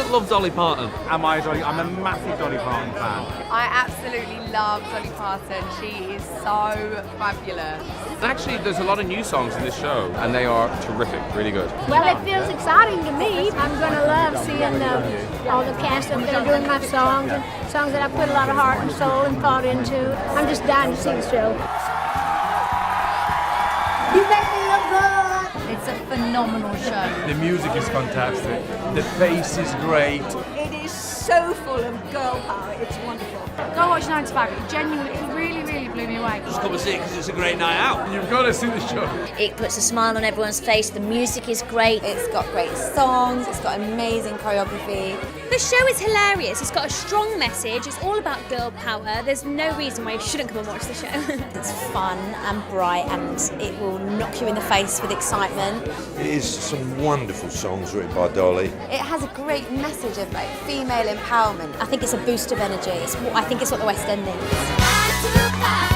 doesn't love Dolly Parton? Am I Dolly? I'm a massive Dolly Parton fan. I absolutely love Dolly Parton. She is so fabulous. Actually, there's a lot of new songs in this show, and they are terrific, really good. Well, it feels exciting to me. I'm going to love seeing all the cast up there doing my songs, and songs that I put a lot of heart and soul and thought into. I'm just dying to see the show. You make me look good. It's a phenomenal show. The music is fantastic. The bass is great. It is so full of girl power. It's wonderful. Go watch 9 to 5. It genuinely, it really blew me away. Just come and see it because it's a great night out. You've got to see the show. It puts a smile on everyone's face. The music is great. It's got great songs, it's got amazing choreography. The show is hilarious. It's got a strong message. It's all about girl power. There's no reason why you shouldn't come and watch the show. It's fun and bright and it will knock you in the face with excitement. It is some wonderful songs written by Dolly. It has a great message of like female empowerment. I think it's a boost of energy. I think it's what the West End needs.